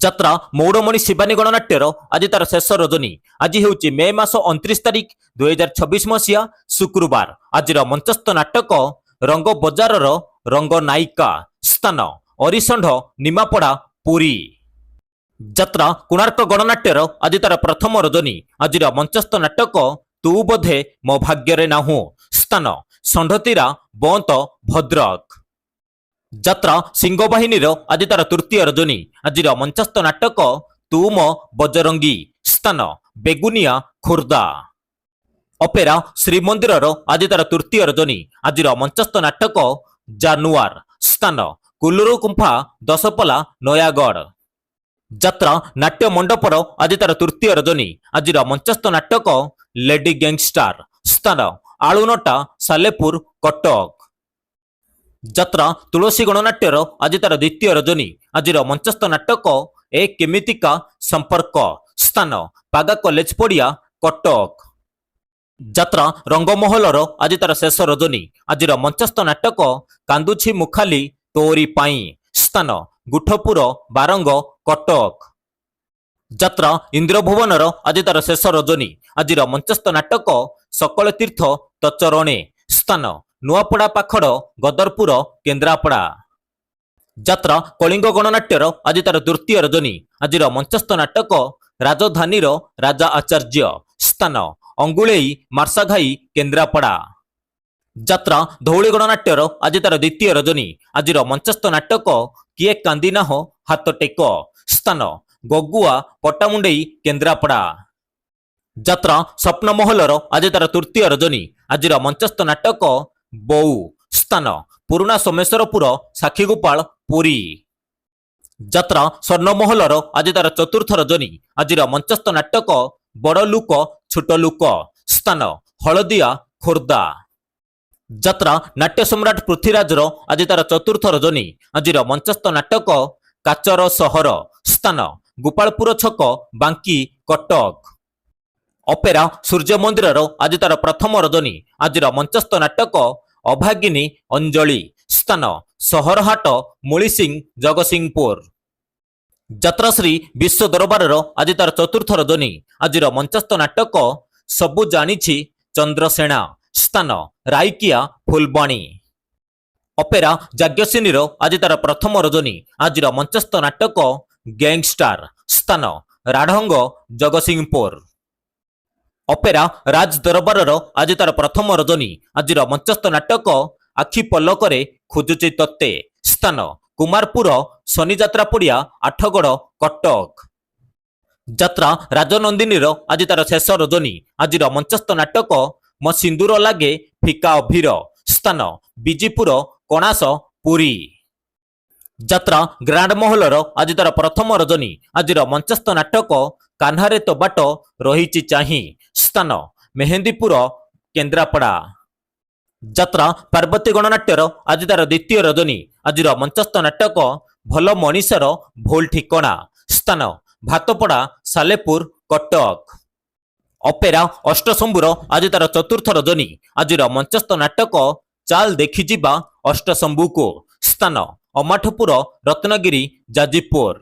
ଯାତ୍ରା ମୌଡ଼ମଣି ଶିବାନୀ ଗଣନାଟ୍ୟର ଆଜି ତାର ଶେଷ ରଜନୀ। ଆଜି ହେଉଛି ମେ ମାସ 29 ତାରିଖ 2026 ମସିହା ଶୁକ୍ରବାର। ଆଜିର ମଞ୍ଚସ୍ଥ ନାଟକ ରଙ୍ଗ ବଜାରର ରଙ୍ଗ ନାୟିକା। ସ୍ଥାନ ଅରିଷଣ୍ଢ ନିମାପଡ଼ା ପୁରୀ। ଯାତ୍ରା କୋଣାର୍କ ଗଣନାଟ୍ୟର ଆଜି ତାର ପ୍ରଥମ ରଜନୀ। ଆଜିର ମଞ୍ଚସ୍ଥ ନାଟକ ତୁ ବୋଧେ ମୋ ଭାଗ୍ୟରେ ନାହୁଁ। ସ୍ଥାନ ଷଣ୍ଢତୀରା ବନ୍ତ ଭଦ୍ରକ। ଯାତ୍ରା ସିଂହବାହିନୀର ଆଜି ତାର ତୃତୀୟ ରଜନୀ। ଆଜିର ମଞ୍ଚସ୍ଥ ନାଟକ ତୁ ମୋ ବଜରଙ୍ଗୀ। ସ୍ଥାନ ବେଗୁନିଆ ଖୋର୍ଦ୍ଧା। ଅପେରା ଶ୍ରୀମନ୍ଦିରର ଆଜି ତାର ତୃତୀୟ ରଜନୀ। ଆଜିର ମଞ୍ଚସ୍ଥ ନାଟକ ଜାନୁଆର। ସ୍ଥାନ କୁଲୁରୁ କୁମ୍ଫା ଦଶପଲା ନୟାଗଡ଼। ଯାତ୍ରା ନାଟ୍ୟ ମଣ୍ଡପର ଆଜି ତାର ତୃତୀୟ ରଜନୀ। ଆଜିର ମଞ୍ଚସ୍ଥ ନାଟକ ଲେଡି ଗ୍ୟାଙ୍ଗଷ୍ଟାର। ସ୍ଥାନ ଆଳୁନଟା ସାଲେପୁର କଟକ। ଯାତ୍ରା ତୁଳସୀ ଗଣନାଟ୍ୟର ଆଜି ତାର ଦ୍ୱିତୀୟ ରଜନୀ। ଆଜିର ମଞ୍ଚସ୍ଥ ନାଟକ ଏ କେମିତିକା ସମ୍ପର୍କ। ସ୍ଥାନ ପାଗା କଲେଜ ପଡ଼ିଆ କଟକ। ଯାତ୍ରା ରଙ୍ଗମହଲର ଆଜି ତାର ଶେଷ ରଜନୀ। ଆଜିର ମଞ୍ଚସ୍ଥ ନାଟକ କାନ୍ଦୁଛି ମୁଖାଲି ତୋରି ପାଇଁ। ସ୍ଥାନ ଗୁଠପୁର ବାରଙ୍ଗ କଟକ। ଯାତ୍ରା ଇନ୍ଦ୍ରଭୁବନର ଆଜି ତାର ଶେଷ ରଜନୀ। ଆଜିର ମଞ୍ଚସ୍ଥ ନାଟକ ସକଳ ତୀର୍ଥ ତଚରଣେ। ସ୍ଥାନ ନୂଆପଡ଼ା ପାଖଡ଼ ଗଦରପୁର କେନ୍ଦ୍ରାପଡ଼ା। ଯାତ୍ରା କଳିଙ୍ଗ ଗଣନାଟ୍ୟର ଆଜି ତାର ତୃତୀୟ ରଜନୀ। ଆଜିର ମଞ୍ଚସ୍ଥ ନାଟକ ରାଜଧାନୀର ରାଜା ଆଚାର୍ଯ୍ୟ। ସ୍ଥାନ ଅଙ୍ଗୁଳେଇ ମାର୍ଶାଘାଇ କେନ୍ଦ୍ରାପଡ଼ା। ଯାତ୍ରା ଧଉଳି ଗଣନାଟ୍ୟର ଆଜି ତାର ଦ୍ୱିତୀୟ ରଜନୀ। ଆଜିର ମଞ୍ଚସ୍ଥ ନାଟକ କିଏ କାନ୍ଦିନାହ ହାତ ଟେକ। ସ୍ଥାନ ଗଗୁଆ ପଟ୍ଟାମୁଣ୍ଡେଇ କେନ୍ଦ୍ରାପଡ଼ା। ଯାତ୍ରା ସ୍ୱପ୍ନମହଲର ଆଜି ତାର ତୃତୀୟ ରଜନୀ। ଆଜିର ମଞ୍ଚସ୍ଥ ନାଟକ ବୋଉ। ସ୍ଥାନ ପୁରୁଣା ସୋମେଶ୍ୱରପୁର ସାକ୍ଷୀଗୋପାଳ ପୁରୀ। ଯାତ୍ରା ସ୍ୱର୍ଣ୍ଣମହଲର ଆଜି ତାର ଚତୁର୍ଥ ରଜନୀ। ଆଜିର ମଞ୍ଚସ୍ଥ ନାଟକ ବଡ଼ ଲୁକ ଛୋଟ ଲୁକ। ସ୍ଥାନ ହଳଦିଆ ଖୋର୍ଦ୍ଧା। ଯାତ୍ରା ନାଟ୍ୟ ସମ୍ରାଟ ପୃଥ୍ୱୀରାଜର ଆଜି ତାର ଚତୁର୍ଥ ରଜନୀ। ଆଜିର ମଞ୍ଚସ୍ଥ ନାଟକ କାଚର ସହର। ସ୍ଥାନ ଗୋପାଳପୁର ଛକ ବାଙ୍କି କଟକ। ଅପେରା ସୂର୍ଯ୍ୟ ମନ୍ଦିରର ଆଜି ତାର ପ୍ରଥମ ରଜନୀ। ଆଜିର ମଞ୍ଚସ୍ଥ ନାଟକ ଅଭାଗିନୀ ଅଞ୍ଜଳି। ସ୍ଥାନ ସହରହାଟ ମୁଳିସିଂ ଜଗତସିଂହପୁର। ଯାତ୍ରାଶ୍ରୀ ବିଶ୍ୱ ଦରବାରର ଆଜି ତାର ଚତୁର୍ଥ ରଜନୀ। ଆଜିର ମଞ୍ଚସ୍ଥ ନାଟକ ସବୁ ଜାଣିଛି ଚନ୍ଦ୍ରସେଣା। ସ୍ଥାନ ରାଇକିଆ ଫୁଲବାଣୀ। ଅପେରା ଯାଜ୍ଞସିନୀର ଆଜି ତାର ପ୍ରଥମ ରଜନୀ। ଆଜିର ମଞ୍ଚସ୍ଥ ନାଟକ ଗ୍ୟାଙ୍ଗଷ୍ଟାର। ସ୍ଥାନ ରାଢଙ୍ଗ ଜଗତସିଂହପୁର। ଅପେରା ରାଜ ଦରବାରର ଆଜି ତାର ପ୍ରଥମ ରଜନୀ। ଆଜିର ମଞ୍ଚସ୍ଥ ନାଟକ ଆଖି ପଲକରେ ଖୋଜୁଛି ତତେ। ସ୍ଥାନ କୁମାରପୁର ଶନିଯାତ୍ରା ପଡ଼ିଆ ଆଠଗଡ଼ କଟକ। ଯାତ୍ରା ରାଜନନ୍ଦିନୀର ଆଜି ତାର ଶେଷ ରଜନୀ। ଆଜିର ମଞ୍ଚସ୍ଥ ନାଟକ ମୋ ସିନ୍ଦୁର ଲାଗେ ଫିକା ଅଭିର। ସ୍ଥାନ ବିଜିପୁର କଣାସ ପୁରୀ। ଯାତ୍ରା ଗ୍ରାଣ୍ଡ ମହଲର ଆଜି ତାର ପ୍ରଥମ ରଜନୀ। ଆଜିର ମଞ୍ଚସ୍ଥ ନାଟକ କାହ୍ନାରେ ତ ବାଟ ରହିଛି ଚାହିଁ। ସ୍ଥାନ ମେହେନ୍ଦୀପୁର କେନ୍ଦ୍ରାପଡ଼ା। ଯାତ୍ରା ପାର୍ବତୀ ଗଣନାଟ୍ୟର ଆଜି ତାର ଦ୍ୱିତୀୟ ରଜନୀ। ଆଜିର ମଞ୍ଚସ୍ଥ ନାଟକ ଭଲ ମଣିଷର ଭୁଲ ଠିକଣା। ସ୍ଥାନ ଭାତପଡ଼ା ସାଲେପୁର କଟକ। ଅପେରା ଅଷ୍ଟଶମ୍ଭୁର ଆଜି ତାର ଚତୁର୍ଥ ରଜନୀ। ଆଜିର ମଞ୍ଚସ୍ଥ ନାଟକ ଚାଲ ଦେଖିଯିବା ଅଷ୍ଟଶମ୍ଭୁକୁ। ସ୍ଥାନ ଅମାଠପୁର ରତ୍ନଗିରି ଯାଜପୁର।